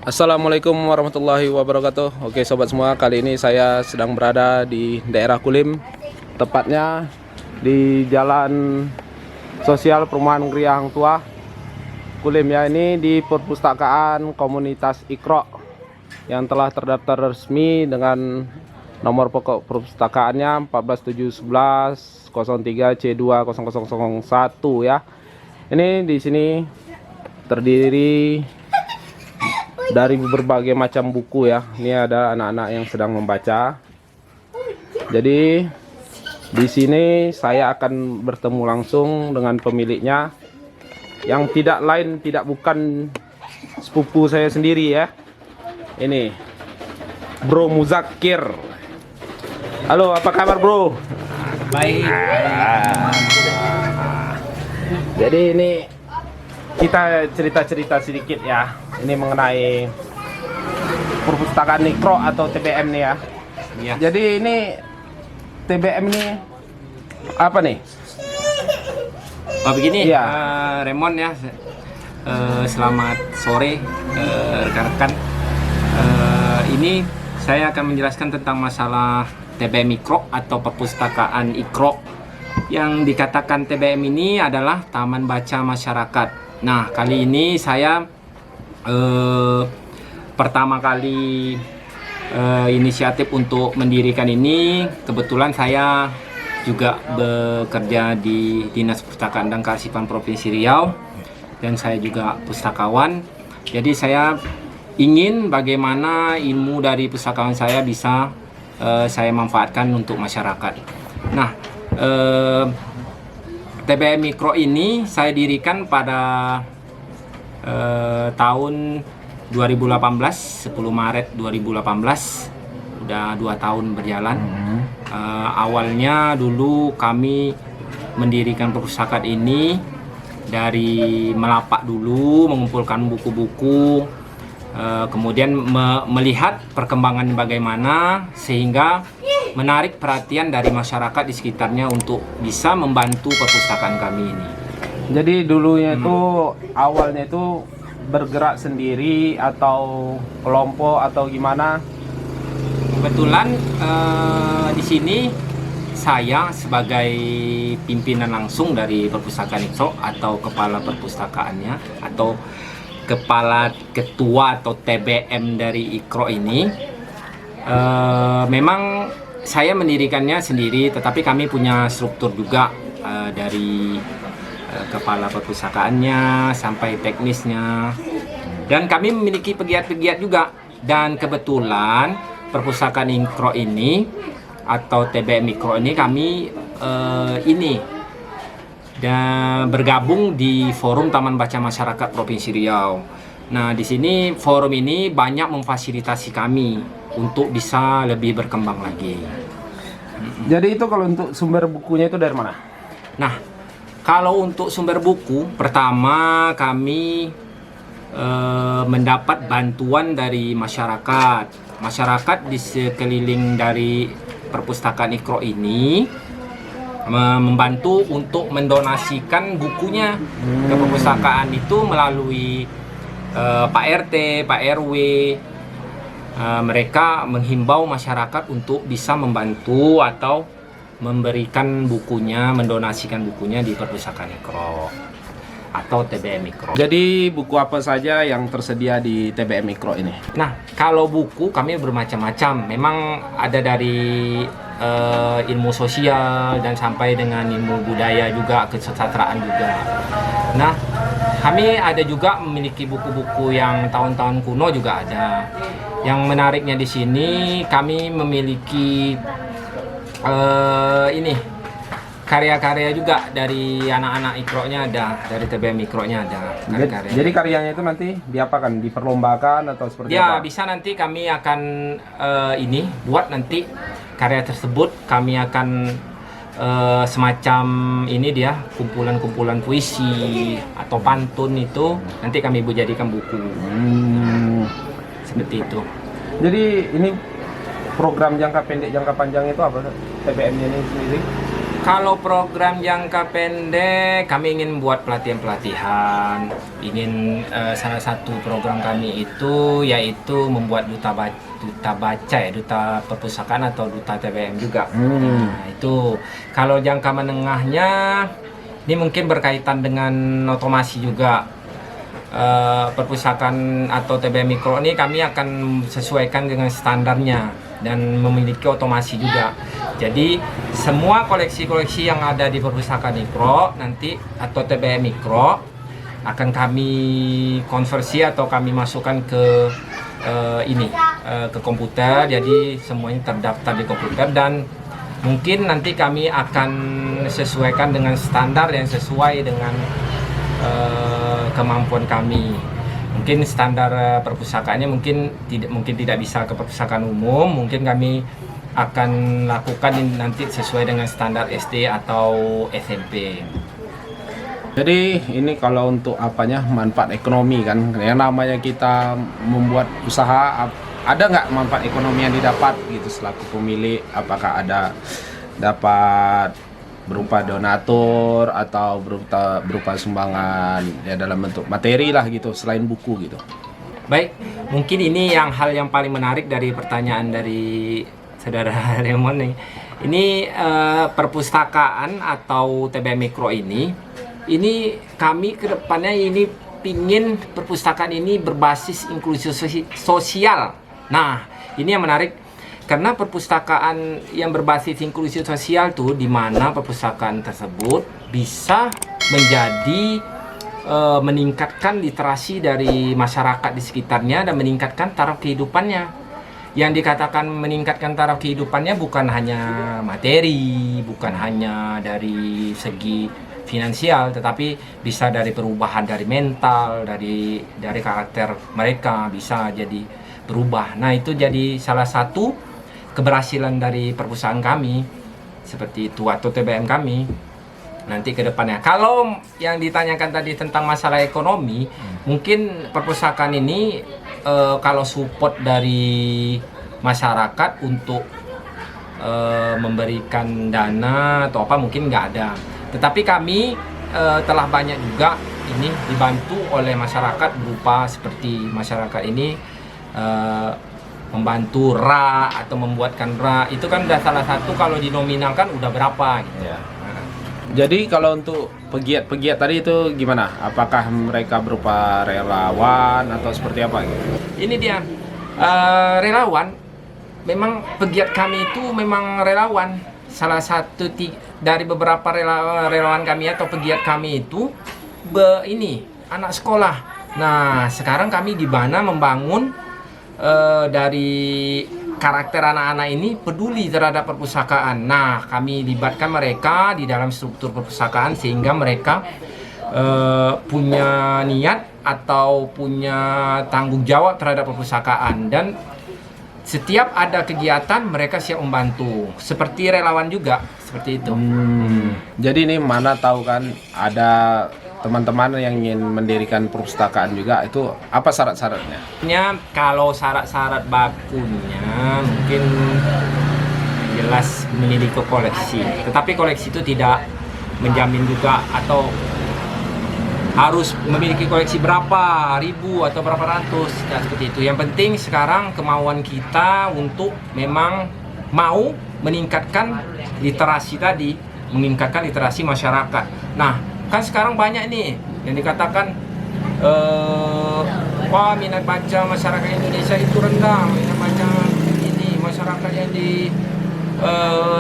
Assalamualaikum warahmatullahi wabarakatuh. Oke sobat semua, kali ini saya sedang berada di daerah Kulim, tepatnya di Jalan Sosial Perumahan Negeri Hang Tuah Kulim ya. Ini di perpustakaan komunitas Iqra yang telah terdaftar resmi dengan nomor pokok perpustakaannya 14711 03 C2 0001 ya. Ini di sini terdiri dari berbagai macam buku ya. Ini ada anak-anak yang sedang membaca. Jadi di sini saya akan bertemu langsung dengan pemiliknya, yang tidak lain tidak bukan sepupu saya sendiri ya. Ini Bro Muzakir. Halo, apa kabar Bro? Baik. Jadi ini kita cerita-cerita sedikit ya. Ini mengenai perpustakaan Iqra atau TBM nih ya. Ya. Jadi ini TBM ini apa nih? Oh begini, Iya. Remon ya. Selamat sore rekan-rekan. Ini saya akan menjelaskan tentang masalah TBM Iqra atau perpustakaan Iqra. Yang dikatakan TBM ini adalah Taman Baca Masyarakat. Nah, kali ini saya pertama kali inisiatif untuk mendirikan ini. Kebetulan saya juga bekerja di Dinas Perpustakaan dan Kearsipan Provinsi Riau, dan saya juga pustakawan. Jadi saya ingin bagaimana ilmu dari pustakawan saya bisa saya manfaatkan untuk masyarakat. Nah, TBM Iqra ini saya dirikan pada tahun 2018, 10 Maret 2018, udah 2 tahun berjalan. Awalnya dulu kami mendirikan perpustakaan ini dari melapak dulu, mengumpulkan buku-buku, kemudian melihat perkembangan bagaimana sehingga menarik perhatian dari masyarakat di sekitarnya untuk bisa membantu perpustakaan kami ini. Jadi dulunya itu awalnya itu bergerak sendiri atau kelompok atau gimana? Kebetulan di sini saya sebagai pimpinan langsung dari perpustakaan Iqra atau kepala perpustakaannya atau kepala ketua atau TBM dari Iqra ini, memang saya mendirikannya sendiri, tetapi kami punya struktur juga dari kepala perpustakaannya sampai teknisnya, dan kami memiliki pegiat-pegiat juga. Dan kebetulan perpustakaan Iqra ini atau TBM Iqra ini kami dan bergabung di Forum Taman Baca Masyarakat Provinsi Riau. Nah, di sini forum ini banyak memfasilitasi kami untuk bisa lebih berkembang lagi. Jadi itu kalau untuk sumber bukunya itu dari mana? Nah, kalau untuk sumber buku, pertama kami mendapat bantuan dari masyarakat. Masyarakat di sekeliling dari perpustakaan Iqra ini membantu untuk mendonasikan bukunya ke perpustakaan itu melalui Pak RT, Pak RW. Mereka menghimbau masyarakat untuk bisa membantu atau memberikan bukunya, mendonasikan bukunya di perpustakaan Iqra atau TBM Iqra. Jadi buku apa saja yang tersedia di TBM Iqra ini? Nah, kalau buku kami bermacam-macam. Memang ada dari ilmu sosial dan sampai dengan ilmu budaya juga, kesusastraan juga. Nah, kami ada juga memiliki buku-buku yang tahun-tahun kuno juga ada. Yang menariknya di sini kami memiliki karya-karya juga dari anak-anak Iqra-nya ada, dari TBM Iqra-nya ada karya-karya. Jadi karyanya itu nanti diapakan? Diperlombakan atau seperti Ya, apa? bisa nanti kami akan buat nanti karya tersebut, kami akan semacam ini dia kumpulan-kumpulan puisi atau pantun, itu nanti kami jadikan buku. Seperti itu. Jadi ini program jangka pendek, jangka panjang itu apa TBM-nya ini sendiri? Kalau program jangka pendek, kami ingin buat pelatihan-pelatihan. Salah satu program kami itu yaitu membuat duta baca ya, duta perpustakaan atau duta TBM juga. Nah, itu kalau jangka menengahnya, ini mungkin berkaitan dengan otomasi juga. Perpustakaan atau TBM Mikro ini kami akan sesuaikan dengan standarnya dan memiliki otomasi juga. Jadi semua koleksi-koleksi yang ada di perpustakaan Mikro nanti atau TBM Mikro akan kami konversi atau kami masukkan ke ke komputer. Jadi semuanya terdaftar di komputer dan mungkin nanti kami akan sesuaikan dengan standar yang sesuai dengan kemampuan kami. Mungkin standar perpustakaannya mungkin tidak bisa ke perpustakaan umum, mungkin kami akan lakukan nanti sesuai dengan standar SD atau SMP. Jadi ini kalau untuk apanya manfaat ekonomi kan, yang namanya kita membuat usaha, ada nggak manfaat ekonomi yang didapat gitu selaku pemilik? Apakah ada dapat berupa donatur atau berupa sumbangan ya dalam bentuk materi lah gitu selain buku gitu? Baik, mungkin ini hal yang paling menarik dari pertanyaan dari saudara Raymond nih. Ini perpustakaan atau TBM Mikro ini kami kedepannya ini pingin perpustakaan ini berbasis inklusi sosial. Nah, ini yang menarik. Karena perpustakaan yang berbasis inklusi sosial tuh di mana perpustakaan tersebut bisa menjadi meningkatkan literasi dari masyarakat di sekitarnya dan meningkatkan taraf kehidupannya. Yang dikatakan meningkatkan taraf kehidupannya bukan hanya materi, bukan hanya dari segi finansial, tetapi bisa dari perubahan dari mental, dari karakter mereka bisa jadi berubah. Nah, itu jadi salah satu keberhasilan dari perpustakaan kami seperti itu atau TBM kami nanti ke depannya. Kalau yang ditanyakan tadi tentang masalah ekonomi, mungkin perpustakaan ini kalau support dari masyarakat untuk memberikan dana atau apa mungkin nggak ada. Tetapi kami telah banyak juga ini dibantu oleh masyarakat berupa seperti masyarakat ini membantu RA atau membuatkan RA, itu kan udah salah satu kalau dinominalkan udah berapa gitu. Ya. Jadi kalau untuk pegiat-pegiat tadi itu gimana? Apakah mereka berupa relawan atau seperti apa gitu? Ini dia relawan. Memang pegiat kami itu memang relawan. Salah satu dari beberapa relawan kami atau pegiat kami itu ini anak sekolah. Nah, sekarang kami di mana membangun dari karakter anak-anak ini peduli terhadap perpustakaan. Nah, kami libatkan mereka di dalam struktur perpustakaan sehingga mereka punya niat atau punya tanggung jawab terhadap perpustakaan dan setiap ada kegiatan mereka siap membantu. Seperti relawan juga, seperti itu. Jadi ini mana tahu kan ada teman-teman yang ingin mendirikan perpustakaan juga, itu apa syarat-syaratnya? Kalau syarat-syarat bakunya mungkin jelas memiliki koleksi. Tetapi koleksi itu tidak menjamin juga atau harus memiliki koleksi berapa ribu atau berapa ratus, tidak seperti itu. Yang penting sekarang kemauan kita untuk memang mau meningkatkan literasi tadi, meningkatkan literasi masyarakat. Nah, kan sekarang banyak nih yang dikatakan wah minat baca masyarakat Indonesia itu rendah, minat baca ini masyarakat yang di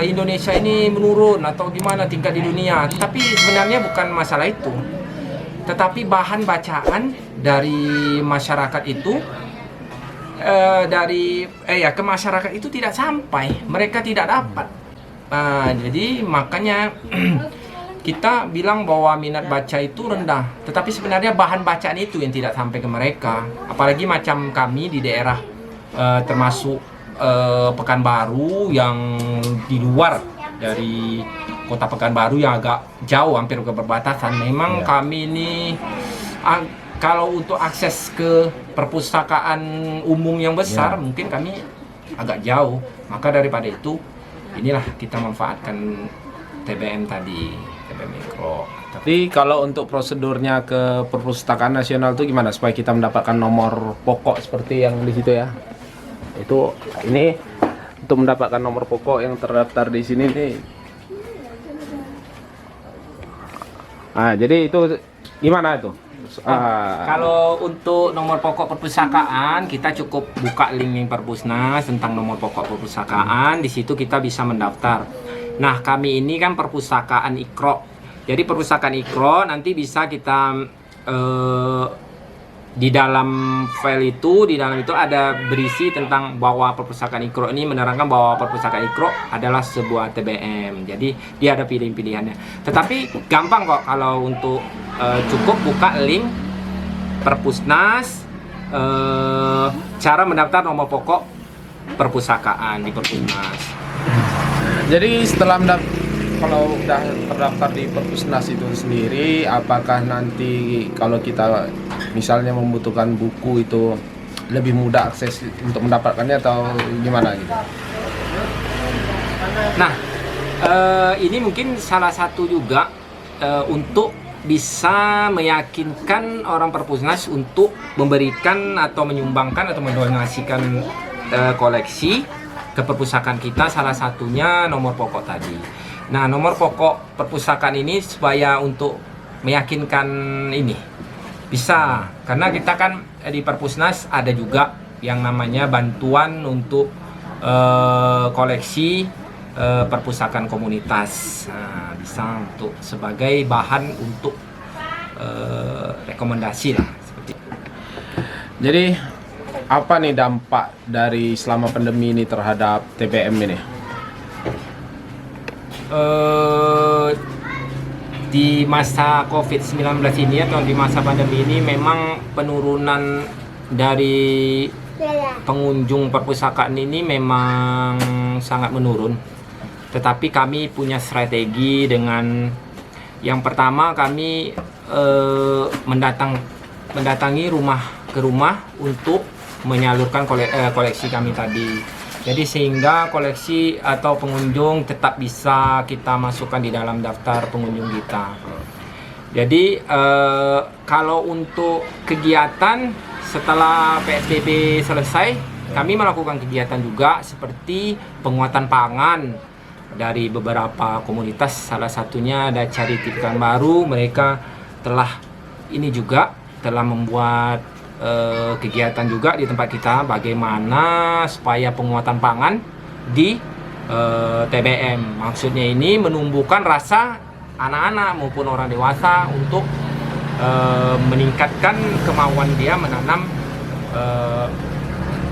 Indonesia ini menurun atau gimana tingkat di dunia. Tapi sebenarnya bukan masalah itu, tetapi bahan bacaan dari masyarakat itu ke masyarakat itu tidak sampai, mereka tidak dapat. Nah, jadi makanya kita bilang bahwa minat baca itu rendah, tetapi sebenarnya bahan bacaan itu yang tidak sampai ke mereka. Apalagi macam kami di daerah termasuk Pekanbaru yang di luar dari kota Pekanbaru yang agak jauh, hampir ke perbatasan. Memang kami ini kalau untuk akses ke perpustakaan umum yang besar mungkin kami agak jauh. Maka daripada itu inilah kita manfaatkan TBM tadi, TBM mikro. Jadi kalau untuk prosedurnya ke Perpustakaan Nasional itu gimana supaya kita mendapatkan nomor pokok seperti yang di situ ya? Itu ini untuk mendapatkan nomor pokok yang terdaftar di sini nih. Ah, jadi itu gimana itu? Kalau untuk nomor pokok perpustakaan, kita cukup buka link Perpusnas tentang nomor pokok perpustakaan. Di situ kita bisa mendaftar. Nah, kami ini kan perpustakaan Ikro. Jadi perpustakaan Ikro nanti bisa kita di dalam file itu, di dalam itu ada berisi tentang bahwa perpustakaan Ikro ini menerangkan bahwa perpustakaan Ikro adalah sebuah TBM. Jadi dia ada pilihan-pilihannya. Tetapi gampang kok kalau untuk cukup buka link Perpusnas, cara mendaftar nomor pokok perpustakaan di Perpusnas. Jadi setelah kalau udah terdaftar di Perpusnas itu sendiri, apakah nanti kalau kita misalnya membutuhkan buku itu lebih mudah akses untuk mendapatkannya atau gimana gitu? Nah, ini mungkin salah satu juga untuk bisa meyakinkan orang Perpusnas untuk memberikan atau menyumbangkan atau mendonasikan koleksi ke perpustakaan kita, salah satunya nomor pokok tadi. Nah, nomor pokok perpustakaan ini supaya untuk meyakinkan ini bisa, karena kita kan di Perpusnas ada juga yang namanya bantuan untuk koleksi perpustakaan komunitas. Nah, bisa untuk sebagai bahan untuk rekomendasi lah seperti itu. Jadi apa nih dampak dari selama pandemi ini terhadap TBM ini? Di masa COVID-19 ini atau di masa pandemi ini memang penurunan dari pengunjung perpustakaan ini memang sangat menurun. Tetapi kami punya strategi dengan yang pertama kami mendatangi rumah ke rumah untuk menyalurkan koleksi kami tadi. Jadi sehingga koleksi atau pengunjung tetap bisa kita masukkan di dalam daftar pengunjung kita. Jadi kalau untuk kegiatan setelah PSBB selesai, kami melakukan kegiatan juga seperti penguatan pangan dari beberapa komunitas. Salah satunya ada Charity Pekanbaru. Mereka telah membuat kegiatan juga di tempat kita bagaimana supaya penguatan pangan di TBM. Maksudnya ini menumbuhkan rasa anak-anak maupun orang dewasa untuk meningkatkan kemauan dia menanam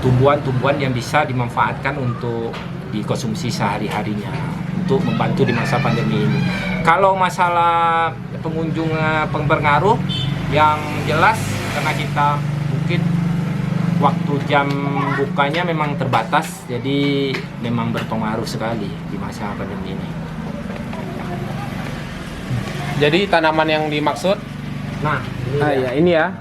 tumbuhan-tumbuhan yang bisa dimanfaatkan untuk dikonsumsi sehari-harinya untuk membantu di masa pandemi ini. Kalau masalah pengunjung pengaruh, yang jelas karena kita mungkin waktu jam bukanya memang terbatas, jadi memang berpengaruh sekali di masa pandemi ini. Jadi tanaman yang dimaksud, ini ya,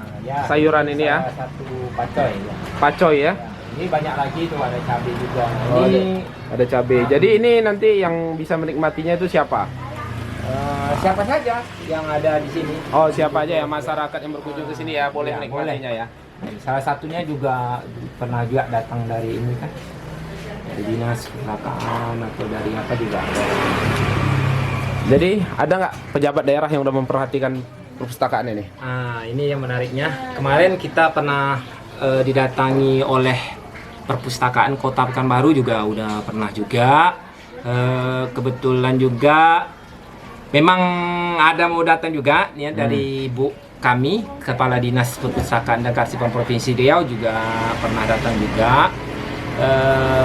sayuran ini ya, satu pacoy ya. Pacoy ya. Ini banyak lagi tuh, ada cabai juga. Oh, Ini ada cabai. Jadi ini nanti yang bisa menikmatinya itu siapa? siapa saja yang ada di sini. Oh, siapa aja ya, masyarakat yang berkunjung ke sini ya boleh menikmatinya ya. Salah satunya juga pernah juga datang dari ini kan, dari dinas perpustakaan atau dari apa juga ada. Jadi ada nggak pejabat daerah yang udah memperhatikan perpustakaan ini? Ini yang menariknya. Kemarin kita pernah didatangi oleh perpustakaan Kota Pekanbaru juga udah pernah juga. Kebetulan juga memang ada mau datang juga ya dari Bu kami, Kepala Dinas Perpustakaan dan Kearsipan Provinsi Riau juga pernah datang juga.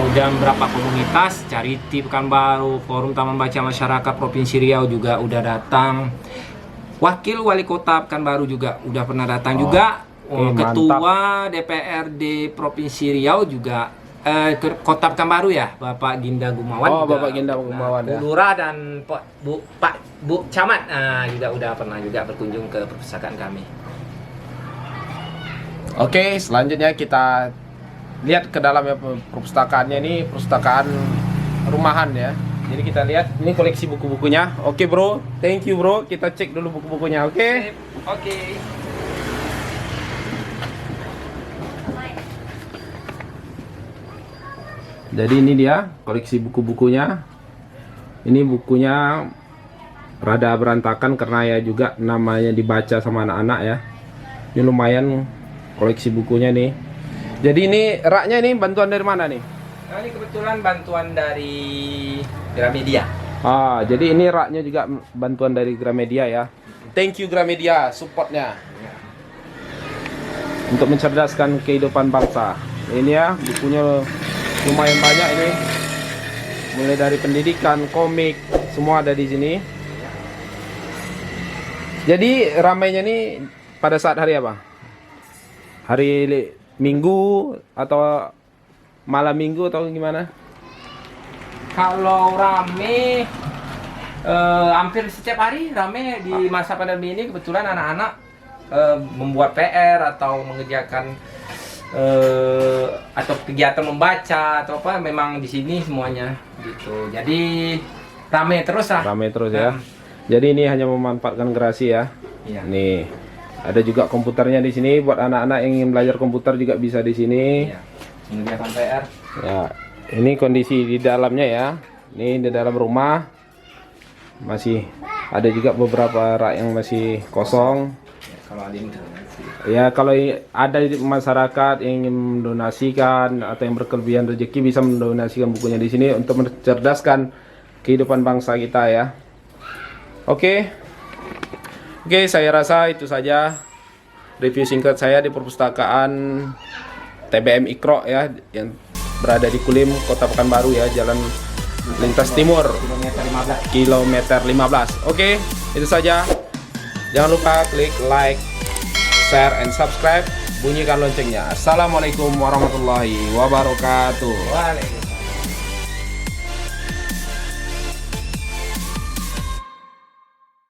Udah beberapa komunitas, Charity Pekanbaru, Forum Taman Baca Masyarakat Provinsi Riau juga udah datang. Wakil Wali Kota Pekanbaru juga udah pernah datang juga. Ketua DPRD Provinsi Riau juga Kota Pekanbaru ya, Bapak Ginda Gumawan. Oh, juga, Bapak Ginda Gumawan ya. Lurah dan Bu Camat juga udah pernah juga berkunjung ke perpustakaan kami. Oke, selanjutnya kita lihat ke dalamnya perpustakaannya. Ini perpustakaan rumahan ya. Jadi kita lihat ini koleksi buku-bukunya. Oke bro, thank you bro. Kita cek dulu buku-bukunya. Oke. Oke. Jadi ini dia koleksi buku-bukunya. Ini bukunya rada berantakan karena ya juga namanya dibaca sama anak-anak ya. Ini lumayan koleksi bukunya nih. Jadi ini raknya ini bantuan dari mana nih? Nah, ini kebetulan bantuan dari Gramedia. Jadi ini raknya juga bantuan dari Gramedia ya. Thank you Gramedia supportnya untuk mencerdaskan kehidupan bangsa. Ini ya bukunya lumayan banyak ini. Mulai dari pendidikan, komik, semua ada di sini. Jadi ramainya nih pada saat hari apa? Hari Minggu atau malam Minggu atau gimana? Kalau rame hampir setiap hari rame di masa pandemi ini. Kebetulan anak-anak membuat PR atau mengerjakan atau kegiatan membaca atau apa, memang di sini semuanya gitu. Jadi rame terus lah. Rame terus ya. Jadi ini hanya memanfaatkan gerasi ya. Iya. Nih, ada juga komputernya di sini buat anak-anak yang ingin belajar komputer juga bisa di sini. Iya. Mengerjakan PR. Ya, ini kondisi di dalamnya ya. Ini di dalam rumah masih ada juga beberapa rak yang masih kosong. Ya, kalau ada yang donasi. Ya, kalau ada masyarakat yang ingin mendonasikan atau yang berkelebihan rezeki bisa mendonasikan bukunya di sini untuk mencerdaskan kehidupan bangsa kita ya. Oke, saya rasa itu saja review singkat saya di perpustakaan TBM Ikro ya, yang berada di Kulim, Kota Pekanbaru ya, Jalan Lintas Timur, kilometer 15. Oke, itu saja. Jangan lupa klik like, share, and subscribe. Bunyikan loncengnya. Assalamualaikum warahmatullahi wabarakatuh. Waalaikumsalam.